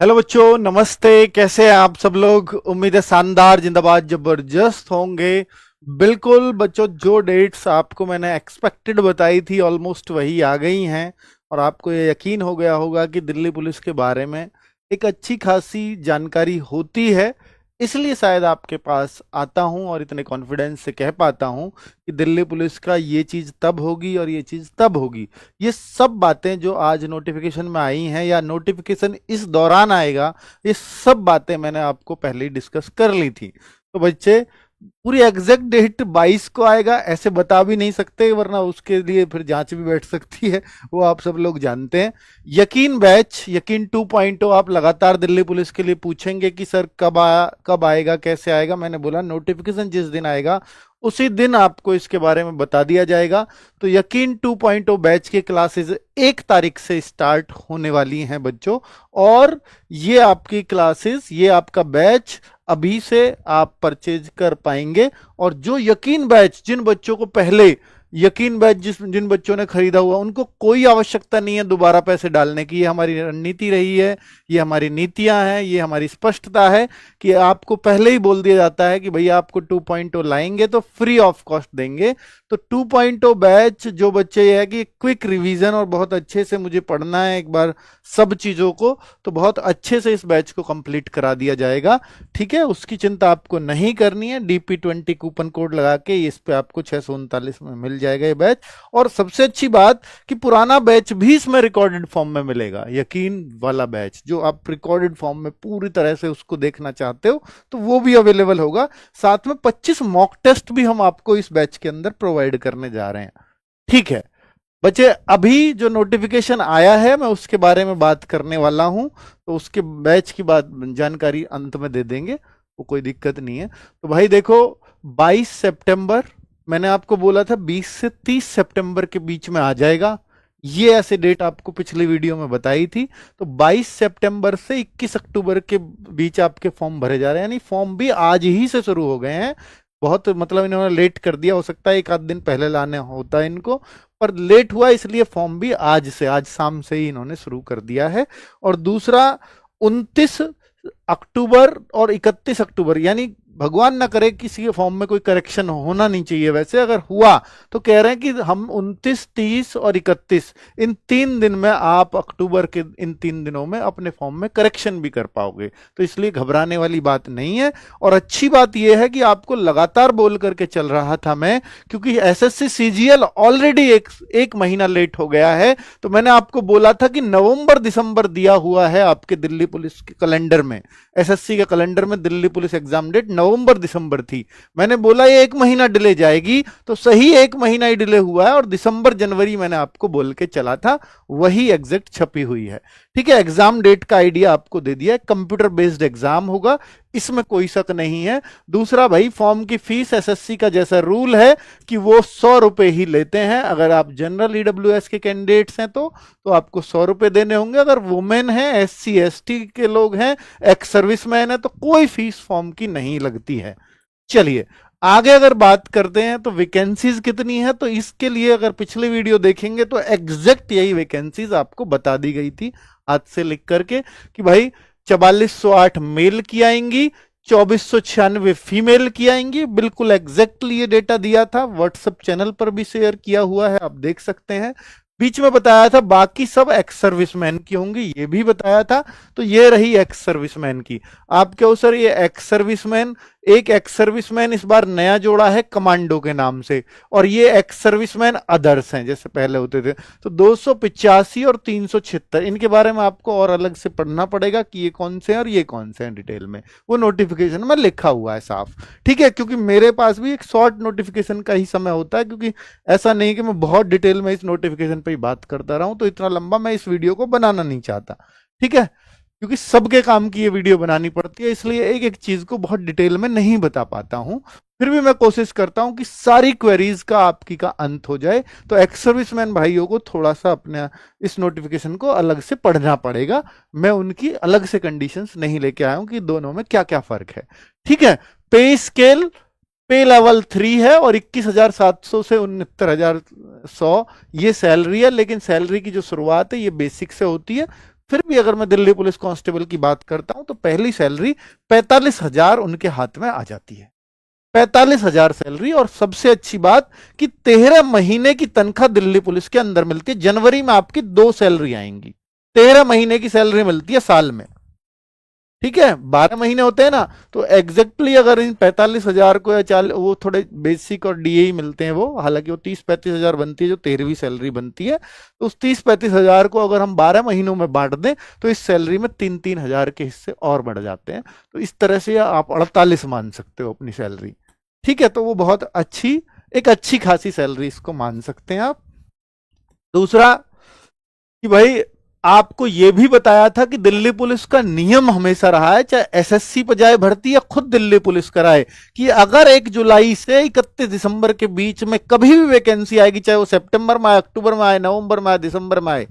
Hello बच्चों, नमस्ते। कैसे हैं आप सब लोग? उम्मीद है शानदार, जिंदाबाद, जबरदस्त होंगे। बिल्कुल बच्चों, जो डेट्स आपको मैंने एक्सपेक्टेड बताई थी ऑलमोस्ट वही आ गई हैं। और आपको ये यकीन हो गया होगा कि दिल्ली पुलिस के बारे में एक अच्छी खासी जानकारी होती है। इसलिए शायद आपके पास आता हूं और इतने कॉन्फिडेंस से कह पाता हूं कि दिल्ली पुलिस का ये चीज़ तब होगी और ये चीज़ तब होगी। ये सब बातें जो आज नोटिफिकेशन में आई हैं या नोटिफिकेशन इस दौरान आएगा, ये सब बातें मैंने आपको पहले ही डिस्कस कर ली थी। तो बच्चे, पूरी एग्जैक्ट डेट 22 को आएगा ऐसे बता भी नहीं सकते, वरना उसके लिए फिर जांच भी बैठ सकती है, वो आप सब लोग जानते हैं। यकीन बैच, यकीन 2.0 आप लगातार दिल्ली पुलिस के लिए पूछेंगे कि सर कब आएगा, कैसे आएगा। मैंने बोला नोटिफिकेशन जिस दिन आएगा उसी दिन आपको इसके बारे में बता दिया जाएगा। तो यकीन 2.0 बैच की क्लासेस 1 तारीख से स्टार्ट होने वाली हैं बच्चों। और ये आपकी क्लासेस, ये आपका बैच अभी से आप परचेज कर पाएंगे। और जो यकीन बैच, जिन बच्चों को पहले यकीन बैच जिन बच्चों ने खरीदा हुआ, उनको कोई आवश्यकता नहीं है दोबारा पैसे डालने की। ये हमारी रणनीति रही है, ये हमारी नीतियां हैं, ये हमारी स्पष्टता है कि आपको पहले ही बोल दिया जाता है कि भैया आपको 2.0 लाएंगे तो फ्री ऑफ कॉस्ट देंगे। तो 2.0 बैच जो बच्चे ये है कि क्विक रिवीजन और बहुत अच्छे से मुझे पढ़ना है एक बार सब चीजों को, तो बहुत अच्छे से इस बैच को कंप्लीट करा दिया जाएगा। ठीक है, उसकी चिंता आपको नहीं करनी है। DP20 कूपन कोड लगा के इस पे आपको 639 में मिल जाएगा ये बैच। और सबसे अच्छी बात कि पुराना बैच भी इसमें रिकॉर्डेड फॉर्म में मिलेगा। यकीन वाला बैच जो आप रिकॉर्डेड फॉर्म में पूरी तरह से उसको देखना चाहते हो तो वो भी अवेलेबल होगा। साथ में 25 मॉक टेस्ट भी हम आपको इस बैच के अंदर प्रोवाइड करने जा रहे हैं। ठीक है बच्चे, अभी जो नोटिफिकेशन आया है मैं उसके बारे में बात करने वाला हूं, तो उसके बैच की बात जानकारी अंत में दे देंगे, वो कोई दिक्कत नहीं है। तो भाई देखो, 22 सितंबर, मैंने आपको बोला था 20 से 30 सितंबर के बीच में आ जाएगा। ये ऐसे डेट आपको पिछली वीडियो में बताई थी। तो 22 सितंबर से 21 अक्टूबर के बीच आपके फॉर्म भरे जा रहे हैं, यानी फॉर्म भी आज ही से शुरू हो गए हैं। बहुत मतलब इन्होंने लेट कर दिया, हो सकता है एक आध दिन पहले लाने होता है इनको, पर लेट हुआ इसलिए फॉर्म भी आज से, आज शाम से ही इन्होंने शुरू कर दिया है। और दूसरा, 29 अक्टूबर और 31 अक्टूबर, यानी भगवान ना करे किसी के फॉर्म में कोई करेक्शन होना नहीं चाहिए, वैसे अगर हुआ तो कह रहे हैं कि हम 29, 30 और 31 इन 3 दिन में आप अक्टूबर के इन 3 दिनों में अपने फॉर्म में करेक्शन भी कर पाओगे। तो इसलिए घबराने वाली बात नहीं है। और अच्छी बात यह है कि आपको लगातार बोल करके चल रहा था मैं, क्योंकि SSC CGL ऑलरेडी एक महीना लेट हो गया है। तो मैंने आपको बोला था कि नवंबर दिसंबर दिया हुआ है आपके दिल्ली पुलिस के कैलेंडर में, SSC के कैलेंडर में दिल्ली पुलिस एग्जाम डेट नवंबर दिसंबर थी। मैंने बोला ये 1 महीना डिले जाएगी, तो सही 1 महीना ही डिले हुआ है। और दिसंबर जनवरी मैंने आपको बोल के चला था, वही एग्जैक्ट छपी हुई है। ठीक है, एग्जाम डेट का आइडिया आपको दे दिया है, कंप्यूटर बेस्ड एग्जाम होगा, इसमें कोई शक नहीं है। दूसरा भाई, फॉर्म की फीस SSC का जैसा रूल है कि वो 100 रुपए ही लेते हैं। अगर आप जनरल EWS के कैंडिडेट्स हैं तो आपको 100 रुपए देने होंगे। अगर वुमेन है, SC ST के लोग हैं, एक्स सर्विसमैन है, तो कोई फीस फॉर्म की नहीं लगती है। चलिए आगे अगर बात करते हैं तो वैकेंसीज कितनी है, तो इसके लिए अगर पिछले वीडियो देखेंगे तो एग्जैक्ट यही वैकेंसीज आपको बता दी गई थी हाथ से लिख करके कि भाई 4408 मेल की आएंगी, 2496 फीमेल की आएंगी। बिल्कुल एग्जैक्टली ये डेटा दिया था, व्हाट्सएप चैनल पर भी शेयर किया हुआ है, आप देख सकते हैं। बीच में बताया था बाकी सब एक्स सर्विसमैन की होंगी, ये भी बताया था। तो ये रही एक्स सर्विसमैन की। आप क्या हो सर, ये एक्स सर्विसमैन, एक एक्स सर्विसमैन इस बार नया जोड़ा है कमांडो के नाम से, और ये एक्स सर्विसमैन अदर्स हैं जैसे पहले होते थे। तो 285 और 376 इनके बारे में आपको और अलग से पढ़ना पड़ेगा कि ये कौन से हैं और ये कौन से हैं, डिटेल में वो नोटिफिकेशन में लिखा हुआ है साफ। ठीक है, क्योंकि मेरे पास भी एक शॉर्ट नोटिफिकेशन का ही समय होता है, क्योंकि ऐसा नहीं कि मैं बहुत डिटेल में इस नोटिफिकेशन पर ही बात करता रहा हूं, तो इतना लंबा मैं इस वीडियो को बनाना नहीं चाहता। ठीक है, क्योंकि सबके काम की ये वीडियो बनानी पड़ती है, इसलिए एक एक चीज को बहुत डिटेल में नहीं बता पाता हूं। फिर भी मैं कोशिश करता हूं कि सारी क्वेरीज का आपकी का अंत हो जाए। तो एक्स सर्विसमैन भाइयों को थोड़ा सा अपने इस नोटिफिकेशन को अलग से पढ़ना पड़ेगा। मैं उनकी अलग से कंडीशंस नहीं लेके आया हूं कि दोनों में क्या क्या फर्क है। ठीक है, पे स्केल, पे लेवल 3 है और 21,700 से 69,100 ये सैलरी है। लेकिन सैलरी की जो शुरुआत है ये बेसिक से होती है, फिर भी अगर मैं दिल्ली पुलिस कांस्टेबल की बात करता हूं तो पहली सैलरी 45,000 उनके हाथ में आ जाती है। 45,000 सैलरी, और सबसे अच्छी बात कि 13 महीने की तनख्वाह दिल्ली पुलिस के अंदर मिलती है। जनवरी में आपकी 2 सैलरी आएंगी, 13 महीने की सैलरी मिलती है साल में। ठीक है, 12 महीने होते हैं ना, तो एग्जैक्टली अगर इन 45,000 को या वो थोड़े बेसिक और डीए ही मिलते हैं वो, हालांकि वो 30-35,000 बनती है जो 13वीं सैलरी बनती है, तो उस 30-35,000 को अगर हम 12 महीनों में बांट दें तो इस सैलरी में 3-3,000 के हिस्से और बढ़ जाते हैं। तो इस तरह से आप 48 मान सकते हो अपनी सैलरी। ठीक है, तो वो बहुत अच्छी, एक अच्छी खासी सैलरी इसको मान सकते हैं आप। दूसरा कि भाई आपको यह भी बताया था कि दिल्ली पुलिस का नियम हमेशा रहा है, चाहे एसएससी पर जाए भर्ती या खुद दिल्ली पुलिस कराए, कि अगर 1 जुलाई से 31 दिसंबर के बीच में कभी भी वैकेंसी आएगी, चाहे वो सितंबर में आए, अक्टूबर में आए, नवंबर में आए, दिसंबर में आए,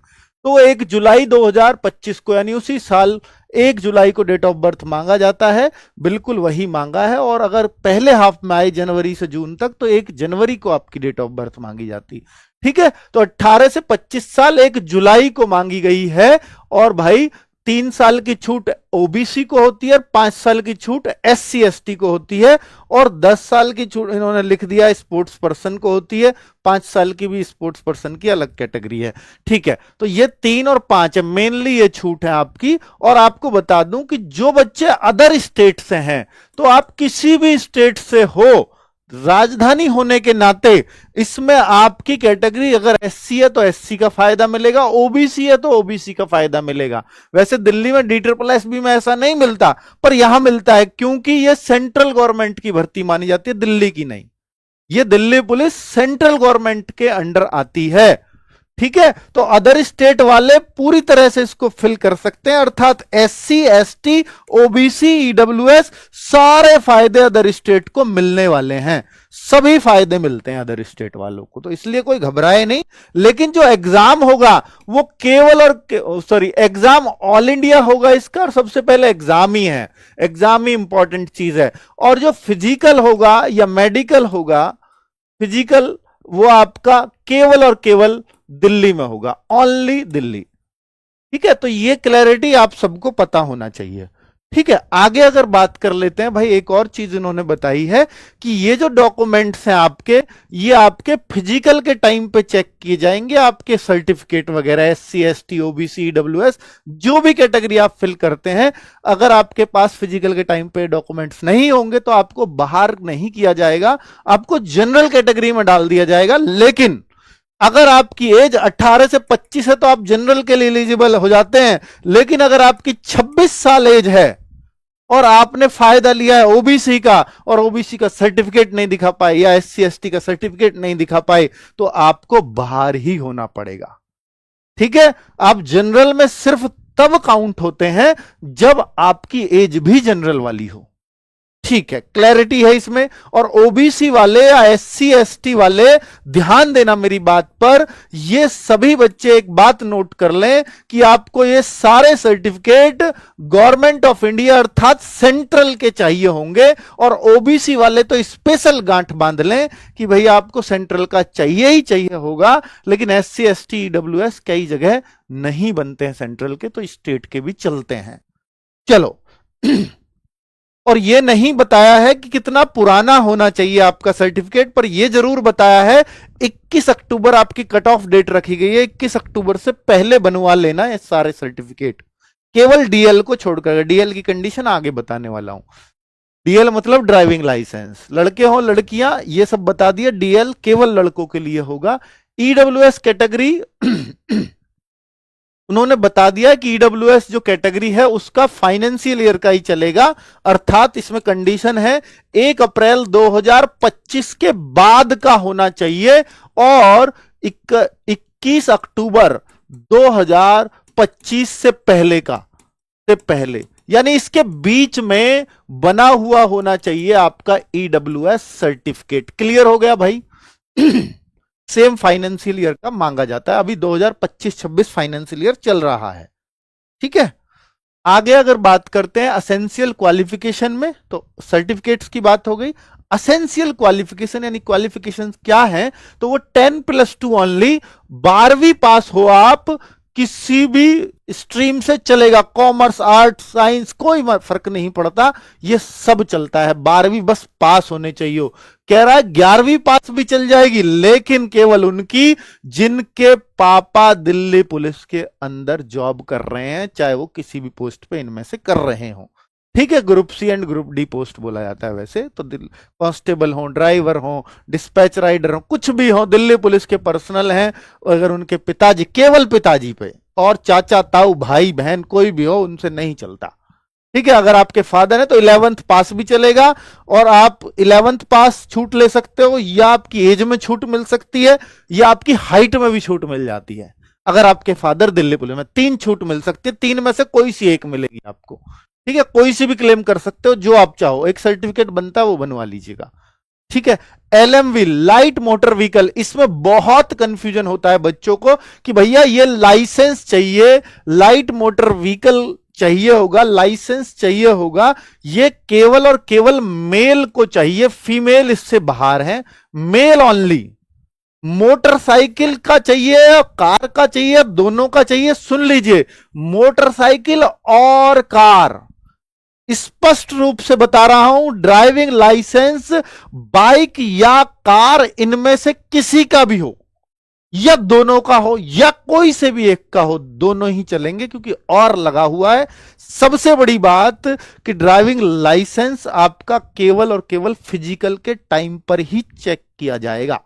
तो 1 जुलाई 2025 को, यानी उसी साल 1 जुलाई को डेट ऑफ बर्थ मांगा जाता है। बिल्कुल वही मांगा है। और अगर पहले हाफ में आए जनवरी से जून तक, तो 1 जनवरी को आपकी डेट ऑफ बर्थ मांगी जाती। ठीक है, तो 18 से 25 साल 1 जुलाई को मांगी गई है। और भाई 3 साल की छूट ओबीसी को होती है, 5 साल की छूट एससी एसटी को होती है, और 10 साल की छूट इन्होंने लिख दिया स्पोर्ट्स पर्सन को होती है। 5 साल की भी स्पोर्ट्स पर्सन की अलग कैटेगरी है। ठीक है, तो ये 3 और 5 है, मेनली ये छूट है आपकी। और आपको बता दूं कि जो बच्चे अदर स्टेट से हैं, तो आप किसी भी स्टेट से हो, राजधानी होने के नाते इसमें आपकी कैटेगरी अगर एससी है तो एससी का फायदा मिलेगा, ओबीसी है तो ओबीसी का फायदा मिलेगा। वैसे दिल्ली में DSSB में ऐसा नहीं मिलता, पर यहां मिलता है, क्योंकि यह सेंट्रल गवर्नमेंट की भर्ती मानी जाती है, दिल्ली की नहीं। यह दिल्ली पुलिस सेंट्रल गवर्नमेंट के अंडर आती है। ठीक है, तो अदर स्टेट वाले पूरी तरह से इसको फिल कर सकते हैं, अर्थात एससी एसटी ओबीसी ईडब्ल्यूएस सारे फायदे अदर स्टेट को मिलने वाले हैं। सभी फायदे मिलते हैं अदर स्टेट वालों को, तो इसलिए कोई घबराए नहीं। लेकिन जो एग्जाम होगा वो केवल और एग्जाम ऑल इंडिया होगा इसका, और सबसे पहले एग्जाम ही है, एग्जाम ही इंपॉर्टेंट चीज है। और जो फिजिकल होगा या मेडिकल होगा, फिजिकल वो आपका केवल और केवल दिल्ली में होगा, ओनली दिल्ली। ठीक है, तो ये क्लैरिटी आप सबको पता होना चाहिए। ठीक है, आगे अगर बात कर लेते हैं भाई, एक और चीज इन्होंने बताई है कि ये जो डॉक्यूमेंट्स हैं आपके, ये आपके फिजिकल के टाइम पे चेक किए जाएंगे। आपके सर्टिफिकेट वगैरह एससी एसटी ओबीसी ईडब्ल्यूएस जो भी कैटेगरी आप फिल करते हैं, अगर आपके पास फिजिकल के टाइम पे डॉक्यूमेंट्स नहीं होंगे तो आपको बाहर नहीं किया जाएगा, आपको जनरल कैटेगरी में डाल दिया जाएगा। लेकिन अगर आपकी एज 18 से 25 है तो आप जनरल के लिए एलिजिबल हो जाते हैं। लेकिन अगर आपकी 26 साल एज है और आपने फायदा लिया है ओबीसी का, और ओबीसी का सर्टिफिकेट नहीं दिखा पाए या एससी एसटी का सर्टिफिकेट नहीं दिखा पाए, तो आपको बाहर ही होना पड़ेगा। ठीक है, आप जनरल में सिर्फ तब काउंट होते हैं जब आपकी एज भी जनरल वाली हो। ठीक है, क्लैरिटी है इसमें। और ओबीसी वाले या एससी एसटी वाले ध्यान देना मेरी बात पर, ये सभी बच्चे एक बात नोट कर लें कि आपको ये सारे सर्टिफिकेट गवर्नमेंट ऑफ इंडिया अर्थात सेंट्रल के चाहिए होंगे। और ओबीसी वाले तो स्पेशल गांठ बांध लें कि भैया आपको सेंट्रल का चाहिए ही चाहिए होगा। लेकिन एससी एसटी ईडब्ल्यूएस कई जगह नहीं बनते हैं सेंट्रल के, तो स्टेट के भी चलते हैं। चलो और ये नहीं बताया है कि कितना पुराना होना चाहिए आपका सर्टिफिकेट, पर ये जरूर बताया है 21 अक्टूबर आपकी कट ऑफ डेट रखी गई है। 21 अक्टूबर से पहले बनवा लेना ये सारे सर्टिफिकेट, केवल डीएल को छोड़कर। डीएल की कंडीशन आगे बताने वाला हूं। डीएल मतलब ड्राइविंग लाइसेंस, लड़के हो लड़कियां ये सब बता दिया। डीएल केवल लड़कों के लिए होगा। ईडब्ल्यूएस कैटेगरी उन्होंने बता दिया कि ईडब्ल्यूएस जो कैटेगरी है उसका फाइनेंशियल ईयर का ही चलेगा, अर्थात इसमें कंडीशन है 1 अप्रैल 2025 के बाद का होना चाहिए और 21 अक्टूबर 2025 से पहले का, से पहले, यानी इसके बीच में बना हुआ होना चाहिए आपका ईडब्ल्यूएस सर्टिफिकेट। क्लियर हो गया भाई? सेम फाइनेंशियल ईयर का मांगा जाता है। अभी 2025-26 फाइनेंशियल ईयर चल रहा है। ठीक है, आगे अगर बात करते हैं असेंशियल क्वालिफिकेशन में, तो सर्टिफिकेट्स की बात हो गई। असेंशियल क्वालिफिकेशन यानी क्वालिफिकेशन क्या है, तो वो 10+2 ओनली, 12वीं पास हो आप किसी भी स्ट्रीम से चलेगा, कॉमर्स, आर्ट, साइंस, कोई फर्क नहीं पड़ता, ये सब चलता है। 12वीं बस पास होने चाहिए। कह रहा है 11वीं पास भी चल जाएगी, लेकिन केवल उनकी जिनके पापा दिल्ली पुलिस के अंदर जॉब कर रहे हैं, चाहे वो किसी भी पोस्ट पे इनमें से कर रहे हो। ठीक है, group C and group D post बोला जाता है वैसे तो। कांस्टेबल हो, ड्राइवर हो, डिस्पैच राइडर हो, कुछ भी हो, दिल्ली पुलिस के पर्सनल हैं। अगर उनके पिताजी, केवल पिताजी पे, और चाचा ताऊ भाई बहन कोई भी हो, उनसे नहीं चलता। ठीक है, अगर आपके फादर है तो 11th पास भी चलेगा, और आप 11th पास छूट ले सकते हो, या आपकी एज में छूट मिल सकती है, या आपकी हाइट में भी छूट मिल जाती है। अगर आपके फादर दिल्ली पुलिस में, 3 छूट मिल सकती है, 3 में से कोई सी एक मिलेगी आपको। ठीक है, कोई सी भी क्लेम कर सकते हो, जो आप चाहो। एक सर्टिफिकेट बनता है वो बनवा लीजिएगा। ठीक है, एलएमवी, लाइट मोटर व्हीकल, इसमें बहुत कंफ्यूजन होता है बच्चों को कि भैया ये लाइसेंस चाहिए, लाइट मोटर व्हीकल चाहिए होगा, लाइसेंस चाहिए होगा। ये केवल और केवल मेल को चाहिए, फीमेल इससे बाहर है, मेल ओनली। मोटरसाइकिल का चाहिए, कार का चाहिए, दोनों का चाहिए। सुन लीजिए, मोटरसाइकिल और कार, स्पष्ट रूप से बता रहा हूं, ड्राइविंग लाइसेंस बाइक या कार इनमें से किसी का भी हो, या दोनों का हो, या कोई से भी एक का हो, दोनों ही चलेंगे, क्योंकि और लगा हुआ है। सबसे बड़ी बात कि ड्राइविंग लाइसेंस आपका केवल और केवल फिजिकल के टाइम पर ही चेक किया जाएगा।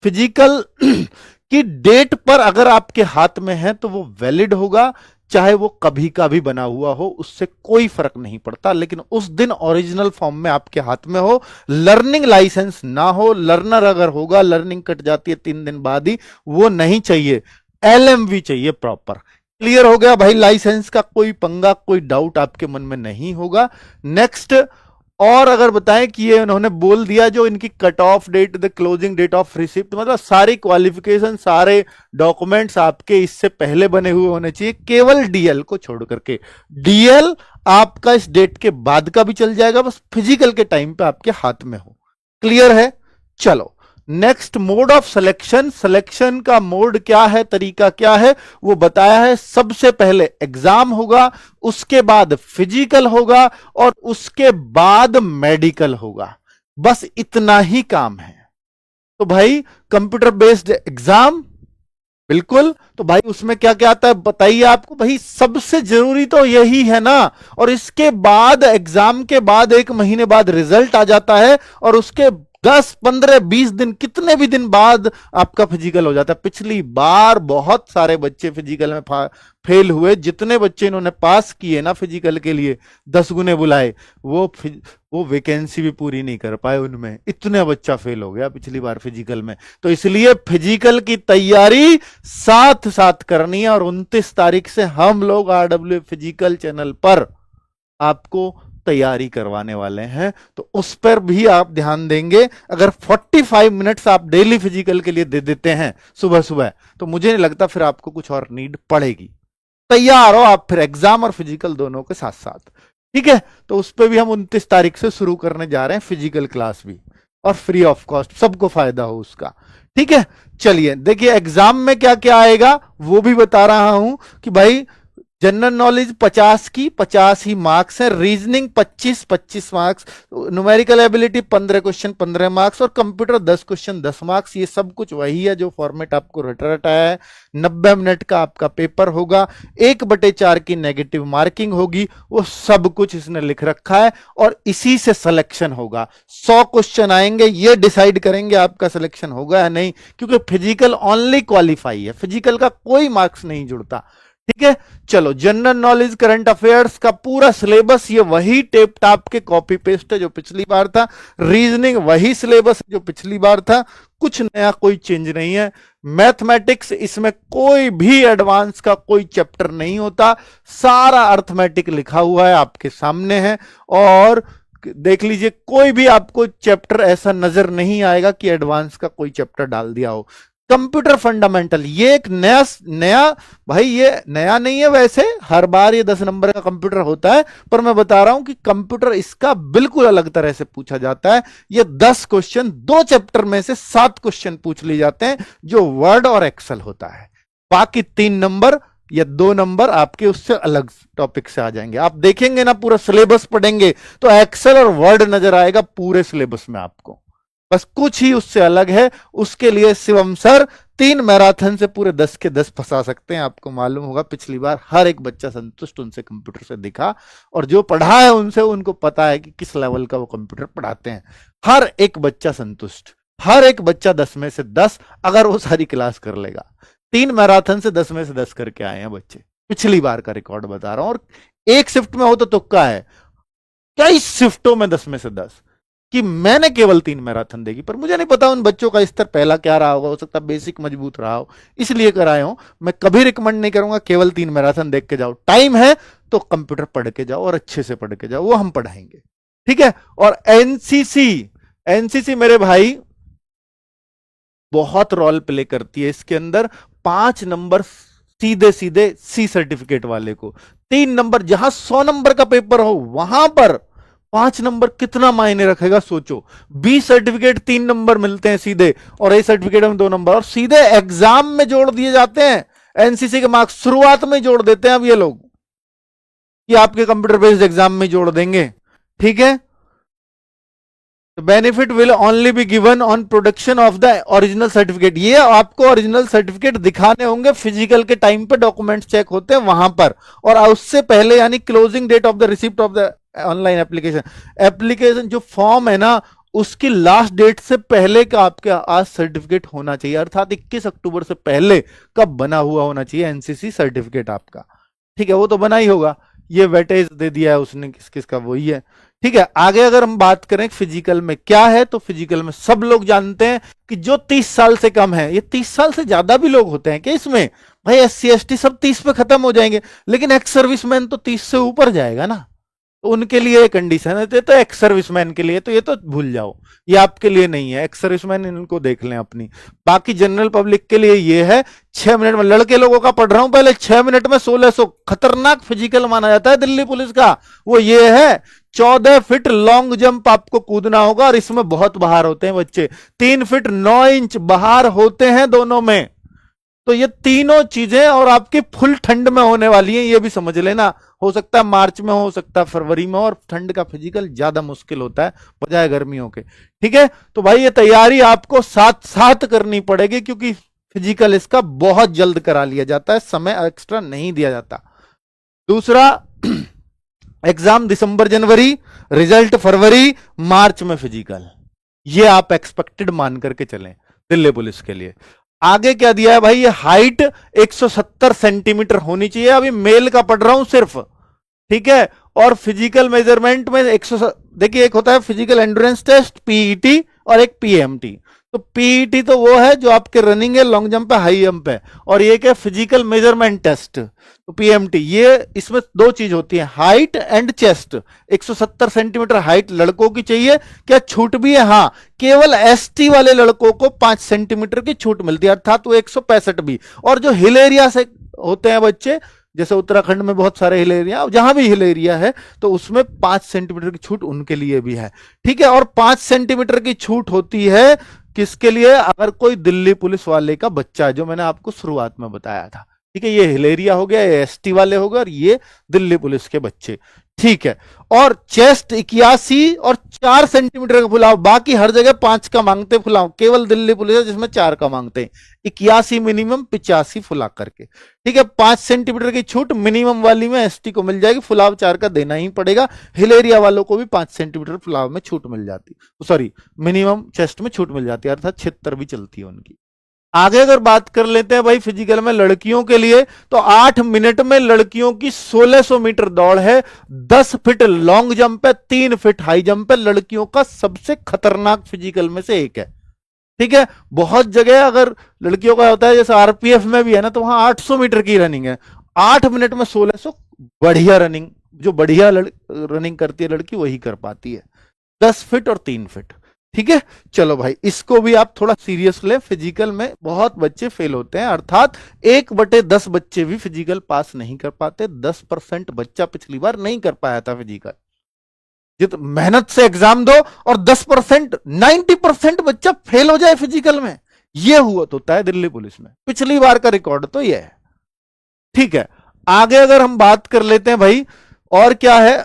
फिजिकल की डेट पर अगर आपके हाथ में है तो वो वैलिड होगा, चाहे वो कभी का भी बना हुआ हो, उससे कोई फर्क नहीं पड़ता। लेकिन उस दिन ओरिजिनल फॉर्म में आपके हाथ में हो, लर्निंग लाइसेंस ना हो। लर्नर अगर होगा, लर्निंग कट जाती है 3 दिन बाद ही, वो नहीं चाहिए, एलएमवी चाहिए प्रॉपर। क्लियर हो गया भाई? लाइसेंस का कोई पंगा, कोई डाउट आपके मन में नहीं होगा। नेक्स्ट, और अगर बताएं कि ये उन्होंने बोल दिया जो इनकी cut off date, the closing date of receipt, मतलब सारी क्वालिफिकेशन, सारे डॉक्यूमेंट्स आपके इससे पहले बने हुए होने चाहिए, केवल डीएल को छोड़ करके। डीएल आपका इस डेट के बाद का भी चल जाएगा, बस फिजिकल के टाइम पे आपके हाथ में हो। क्लियर है? चलो next, mode of selection. Selection का मोड क्या है, तरीका क्या है, वो बताया है। सबसे पहले एग्जाम होगा, उसके बाद फिजिकल होगा, और उसके बाद मेडिकल होगा। बस इतना ही काम है। तो भाई कंप्यूटर बेस्ड एग्जाम, बिल्कुल। तो भाई उसमें क्या क्या आता है बताइए आपको। भाई सबसे जरूरी तो यही है ना। और इसके बाद एग्जाम के बाद 1 महीने बाद रिजल्ट आ जाता है, और उसके 10, 15, 20 दिन, कितने भी दिन बाद आपका फिजिकल हो जाता है। पिछली बार बहुत सारे बच्चे फिजिकल में फेल हुए। जितने बच्चे इन्होंने पास किए ना फिजिकल के लिए, 10 गुने बुलाए, वो वैकेंसी भी पूरी नहीं कर पाए उनमें। इतने बच्चा फेल हो गया पिछली बार फिजिकल में। तो इसलिए फिजिकल की तैयारी साथ साथ करनी है, और 29 तारीख से हम लोग आरडब्ल्यू फिजिकल चैनल पर आपको तैयारी करवाने वाले हैं। तो उस पर भी आप ध्यान देंगे। अगर 45 मिनट्स आप डेली फिजिकल के लिए दे देते हैं सुबह सुबह, तो मुझे नहीं लगता फिर आपको कुछ और नीड पड़ेगी। तैयार हो आप फिर एग्जाम और फिजिकल दोनों के साथ साथ। ठीक है, तो उस पर भी हम 29 तारीख से शुरू करने जा रहे हैं फिजिकल क्लास भी, और फ्री ऑफ कॉस्ट, सबको फायदा हो उसका। ठीक है, चलिए देखिए एग्जाम में क्या क्या आएगा वो भी बता रहा हूं कि भाई जनरल नॉलेज 50 की 50 ही मार्क्स है, reasoning 25 marks, numerical ability 15 question 15 marks, और कंप्यूटर 10 क्वेश्चन 10 मार्क्स। ये सब कुछ वही है जो फॉर्मेट आपको रटाया है। 90 मिनट का आपका पेपर होगा, 1/4 की नेगेटिव मार्किंग होगी, वो सब कुछ इसने लिख रखा है, और इसी से सिलेक्शन होगा। 100 क्वेश्चन आएंगे, ये डिसाइड करेंगे आपका सिलेक्शन होगा या नहीं, क्योंकि फिजिकल ओनली क्वालिफाई है, फिजिकल का कोई मार्क्स नहीं जुड़ता। ठीक है, चलो जनरल नॉलेज करंट अफेयर्स का पूरा सिलेबस ये वही टेप टाप के कॉपी पेस्ट है जो पिछली बार था। रीजनिंग वही सिलेबस है जो पिछली बार था, कुछ नया कोई चेंज नहीं है। मैथमेटिक्स, इसमें कोई भी एडवांस का कोई चैप्टर नहीं होता, सारा अर्थमेटिक लिखा हुआ है आपके सामने है। और देख लीजिए कोई भी आपको चैप्टर ऐसा नजर नहीं आएगा कि एडवांस का कोई चैप्टर डाल दिया हो। कंप्यूटर फंडामेंटल, ये एक नया भाई, ये नया नहीं है, वैसे हर बार ये 10 नंबर का कंप्यूटर होता है, पर मैं बता रहा हूं कि कंप्यूटर इसका बिल्कुल अलग तरह से पूछा जाता है। ये 10 क्वेश्चन, 2 चैप्टर में से 7 क्वेश्चन पूछ लिए जाते हैं, जो वर्ड और एक्सेल होता है। बाकी 3 नंबर या 2 नंबर आपके उससे अलग टॉपिक से आ जाएंगे। आप देखेंगे ना, पूरा सिलेबस पढ़ेंगे तो एक्सेल और वर्ड नजर आएगा पूरे सिलेबस में आपको, बस कुछ ही उससे अलग है। उसके लिए शिवम सर 3 मैराथन से पूरे 10 के 10 फंसा सकते हैं। आपको मालूम होगा पिछली बार हर एक बच्चा संतुष्ट उनसे कंप्यूटर से दिखा, और जो पढ़ा है उनसे उनको पता है कि किस लेवल का वो कंप्यूटर पढ़ाते हैं। हर एक बच्चा संतुष्ट, हर एक बच्चा 10 में से 10 अगर वो सारी क्लास कर लेगा। 3 मैराथन से 10 में से 10 करके आए हैं बच्चे, पिछली बार का रिकॉर्ड बता रहा हूं। और एक शिफ्ट में हो तो तुक्का है, कई शिफ्टों में 10 में से 10 कि मैंने केवल 3 मैराथन देखी, पर मुझे नहीं पता उन बच्चों का स्तर पहला क्या रहा होगा, हो सकता है बेसिक मजबूत रहा हो, इसलिए कराए हो। मैं कभी रिकमेंड नहीं करूंगा केवल 3 मैराथन देख के जाओ, टाइम है तो कंप्यूटर पढ़ के जाओ और अच्छे से पढ़ के जाओ, वो हम पढ़ाएंगे, ठीक है। और एनसीसी, एनसीसी मेरे भाई बहुत रोल प्ले करती है इसके अंदर। 5 नंबर सीधे सीधे सी सर्टिफिकेट वाले को, 3 नंबर, जहां 100 नंबर का पेपर हो वहां पर 5 नंबर कितना मायने रखेगा सोचो। बी सर्टिफिकेट 3 नंबर मिलते हैं सीधे, और ए सर्टिफिकेट में 2 नंबर, और सीधे एग्जाम में जोड़ दिए जाते हैं। एनसीसी के मार्क्स शुरुआत में जोड़ देते हैं अब ये लोग, कि आपके कंप्यूटर बेस्ड एग्जाम में जोड़ देंगे, ठीक है। Benefit will only be given on production of the original certificate. ये आपको ओरिजिनल सर्टिफिकेट दिखाने होंगे, फिजिकल के टाइम पे डॉक्यूमेंट्स चेक होते हैं वहां पर, और उससे पहले यानी closing date of the receipt of the online application, application जो फॉर्म है ना उसकी लास्ट डेट से पहले का आपके आज सर्टिफिकेट होना चाहिए, अर्थात 21 अक्टूबर से पहले का बना हुआ होना चाहिए एनसीसी सर्टिफिकेट आपका, ठीक है। वो तो बना ही होगा, ये वेटेज दे दिया है उसने किस किसका, वही है, ठीक है। आगे अगर हम बात करें फिजिकल में क्या है, तो फिजिकल में सब लोग जानते हैं कि जो 30 साल से कम है, ये 30 साल से ज्यादा भी लोग होते हैं कि इसमें भाई एससी एसटी सब 30 पे खत्म हो जाएंगे, लेकिन एक्स सर्विसमैन तो 30 से ऊपर जाएगा ना, तो उनके लिए कंडीशन है। तो एक्स सर्विसमैन के लिए तो ये तो भूल जाओ, ये आपके लिए नहीं है। एक्स सर्विसमैन इनको देख लें अपनी। बाकी जनरल पब्लिक के लिए ये है 6 मिनट में, लड़के लोगों का पढ़ रहा हूं पहले, 6 मिनट में 1600 खतरनाक फिजिकल माना जाता है दिल्ली पुलिस का, वो ये है 14 फीट लॉन्ग जंप आपको कूदना होगा, और इसमें बहुत बाहर होते हैं बच्चे, 3 फीट 9 इंच बाहर होते हैं दोनों में। तो ये तीनों चीजें और आपकी फुल ठंड में होने वाली हैं, ये भी समझ लेना। हो सकता है मार्च में हो सकता है फरवरी में, और ठंड का फिजिकल ज्यादा मुश्किल होता है बजाय गर्मियों के, ठीक है। तो भाई ये तैयारी आपको साथ साथ करनी पड़ेगी, क्योंकि फिजिकल इसका बहुत जल्द करा लिया जाता है, समय एक्स्ट्रा नहीं दिया जाता। दूसरा, एग्जाम दिसंबर जनवरी, रिजल्ट फरवरी मार्च में फिजिकल, ये आप एक्सपेक्टेड मान करके चलें दिल्ली पुलिस के लिए। आगे क्या दिया है भाई, ये हाइट 170 सेंटीमीटर होनी चाहिए, अभी मेल का पढ़ रहा हूं सिर्फ, ठीक है। और फिजिकल मेजरमेंट में 100, देखिए एक होता है फिजिकल एंड्योरेंस टेस्ट पीईटी और एक पीएमटी। तो पीईटी तो वो है जो आपके रनिंग है, लॉन्ग जंप है, हाई जंप है, और ये क्या फिजिकल मेजरमेंट टेस्ट तो पीएमटी। ये इसमें 2 चीज होती है, height and chest. 170 centimetre height लड़कों की चाहिए, क्या छूट भी है, हाँ केवल एसटी वाले लड़कों को 5 सेंटीमीटर की छूट मिलती है, अर्थात वो 165 भी। और जो हिल एरिया से होते हैं बच्चे, जैसे उत्तराखंड में बहुत सारे हिल एरिया, जहां भी हिल एरिया है तो उसमें 5 सेंटीमीटर की छूट उनके लिए भी है, ठीक है। और 5 सेंटीमीटर की छूट होती है किसके लिए, अगर कोई दिल्ली पुलिस वाले का बच्चा है, जो मैंने आपको शुरुआत में बताया था, ठीक है। ये हिल एरिया हो गया, ये एसटी वाले हो गए, और ये दिल्ली पुलिस के बच्चे, ठीक है। और चेस्ट 81 और 4 सेंटीमीटर का फुलाव, बाकी हर जगह 5 का मांगते फुलाव, केवल दिल्ली पुलिस है जिसमें 4 का मांगते हैं। 81 मिनिमम, 85 फुला करके, ठीक है। 5 सेंटीमीटर की छूट मिनिमम वाली में एसटी को मिल जाएगी, फुलाव 4 का देना ही पड़ेगा। हिल एरिया वालों को भी 5 सेंटीमीटर फुलाव में छूट मिल जाती, सॉरी मिनिमम चेस्ट में छूट मिल जाती है, अर्थात 76 भी चलती है उनकी। आगे अगर बात कर लेते हैं भाई फिजिकल में लड़कियों के लिए, तो 8 मिनट में लड़कियों की 1600 मीटर दौड़ है, 10 फीट लॉन्ग जंप है, 3 फीट हाई जंप है, लड़कियों का सबसे खतरनाक फिजिकल में से एक है, ठीक है। बहुत जगह अगर लड़कियों का होता है, जैसे आरपीएफ में भी है ना, तो वहां 800 मीटर की रनिंग है, 8 मिनट में 1600, बढ़िया रनिंग, जो बढ़िया रनिंग करती है लड़की वही कर पाती है, 10 फीट और 3 फीट, ठीक है। चलो भाई इसको भी आप थोड़ा सीरियस ले, फिजिकल में बहुत बच्चे फेल होते हैं, अर्थात 1/10 बच्चे भी फिजिकल पास नहीं कर पाते। 10% बच्चा पिछली बार नहीं कर पाया था फिजिकल, जित मेहनत से एग्जाम दो, और 10% 90% बच्चा फेल हो जाए फिजिकल में, ये हुआ तो होता है दिल्ली पुलिस में, पिछली बार का रिकॉर्ड तो ये है। ठीक है, आगे अगर हम बात कर लेते हैं भाई, और क्या है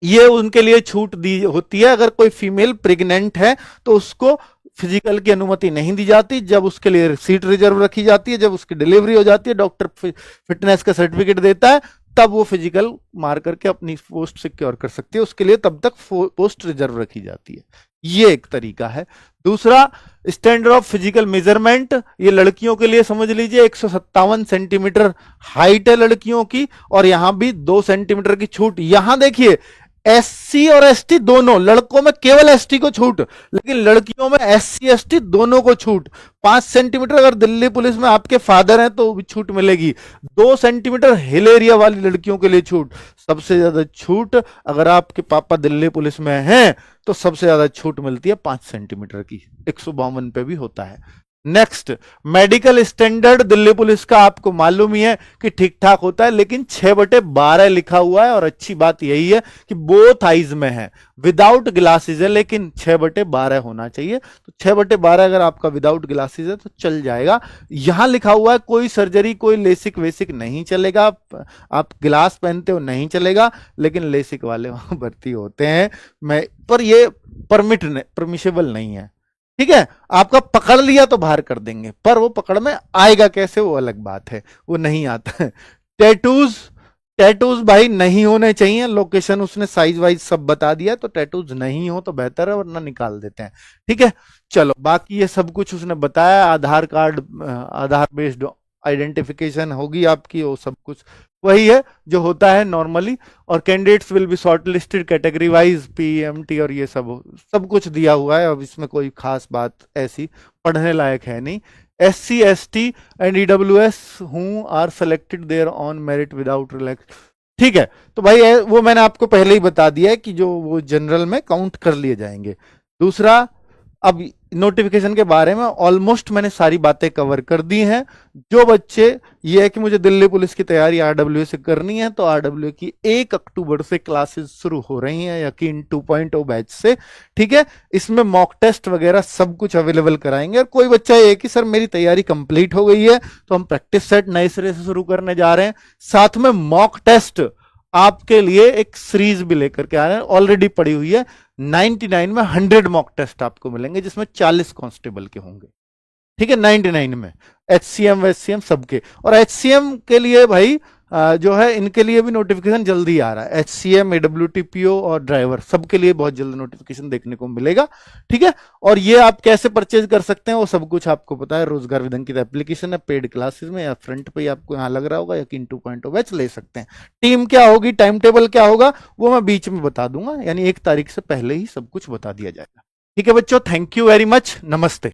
ये उनके लिए छूट दी होती है, अगर कोई फीमेल प्रेग्नेंट है तो उसको फिजिकल की अनुमति नहीं दी जाती, जब उसके लिए सीट रिजर्व रखी जाती है, जब उसकी डिलीवरी हो जाती है, डॉक्टर फिटनेस का सर्टिफिकेट देता है, तब वो फिजिकल मार करके अपनी पोस्ट सिक्योर कर सकती है, उसके लिए तब तक पोस्ट रिजर्व रखी जाती है। ये एक तरीका है। दूसरा, स्टैंडर्ड ऑफ फिजिकल मेजरमेंट, ये लड़कियों के लिए समझ लीजिए 157 सेंटीमीटर हाइट है लड़कियों की, और यहां भी 2 सेंटीमीटर की छूट। यहां देखिए एससी और एसटी दोनों, लड़कों में केवल एसटी को छूट, लेकिन लड़कियों में एससी एसटी दोनों को छूट। 5 सेंटीमीटर अगर दिल्ली पुलिस में आपके फादर हैं तो भी छूट मिलेगी। 2 सेंटीमीटर हिल एरिया वाली लड़कियों के लिए छूट। सबसे ज्यादा छूट अगर आपके पापा दिल्ली पुलिस में हैं तो सबसे ज्यादा छूट मिलती है 5 सेंटीमीटर की, 152 पे भी होता है। Next, medical standard Delhi police का आपको मालूम ही है कि ठीक ठाक होता है, लेकिन 6/12 लिखा हुआ है, और अच्छी बात यही है कि बोथ आइज में है, विदाउट ग्लासेस है, लेकिन 6/12 होना चाहिए। तो 6/12 अगर आपका विदाउट ग्लासेस है तो चल जाएगा। यहां लिखा हुआ है कोई सर्जरी, कोई लेसिक वेसिक नहीं चलेगा, आप ग्लास पहनते हो नहीं चलेगा, लेकिन लेसिक वाले वहां भर्ती होते हैं, मैं पर ये परमिशेबल नहीं है। ठीक है, आपका पकड़ लिया तो बाहर कर देंगे, पर वो पकड़ में आएगा कैसे वो अलग बात है, वो नहीं आता है। टैटूज, टैटूज भाई नहीं होने चाहिए, लोकेशन उसने साइज वाइज सब बता दिया, तो टैटूज नहीं हो तो बेहतर है, वरना निकाल देते हैं। ठीक है, चलो बाकी ये सब कुछ उसने बताया, आधार कार्ड, आधार बेस्ड आइडेंटिफिकेशन होगी आपकी, वो सब कुछ वही है जो होता है नॉर्मली। और candidates will be short listed category wise, PMT और ये सब सब कुछ दिया हुआ है। अब इसमें कोई खास बात ऐसी पढ़ने लायक है नहीं। SC ST and EWS who are selected there on merit without relax. ठीक है, तो भाई वो मैंने आपको पहले ही बता दिया है कि जो वो जनरल में काउंट कर लिए जाएंगे। दूसरा, अब नोटिफिकेशन के बारे में ऑलमोस्ट मैंने सारी बातें कवर कर दी हैं। जो बच्चे, ये है कि मुझे दिल्ली पुलिस की तैयारी RWA से करनी है, तो RWA की 1 अक्टूबर से क्लासेस शुरू हो रही हैं, यकीन 2.0 बैच से। ठीक है, इसमें मॉक टेस्ट वगैरह सब कुछ अवेलेबल कराएंगे। और कोई बच्चा ये कि सर मेरी तैयारी कंप्लीट हो गई है, तो हम प्रैक्टिस सेट नए सिरे से शुरू करने जा रहे हैं, साथ में मॉक टेस्ट आपके लिए एक सीरीज भी लेकर के आ रहे हैं, ऑलरेडी पड़ी हुई है। 99 में 100 मॉक टेस्ट आपको मिलेंगे, जिसमें 40 कांस्टेबल के होंगे। ठीक है, 99 में HCM वेचसीएम सबके। और HCM के लिए भाई जो है इनके लिए भी नोटिफिकेशन जल्दी आ रहा है। HCM, AWTPO और ड्राइवर सबके लिए बहुत जल्द नोटिफिकेशन देखने को मिलेगा। ठीक है, और ये आप कैसे परचेज कर सकते हैं वो सब कुछ आपको पता है। रोजगार विधन की एप्लीकेशन है, पेड क्लासेस में या फ्रंट पे आपको यहाँ लग रहा होगा, यकीन 2.0 बैच ले सकते हैं। टीम क्या होगी, टाइम टेबल क्या होगा, वो मैं बीच में बता दूंगा, यानी 1 तारीख से पहले ही सब कुछ बता दिया जाएगा। ठीक है बच्चों, थैंक यू वेरी मच, नमस्ते।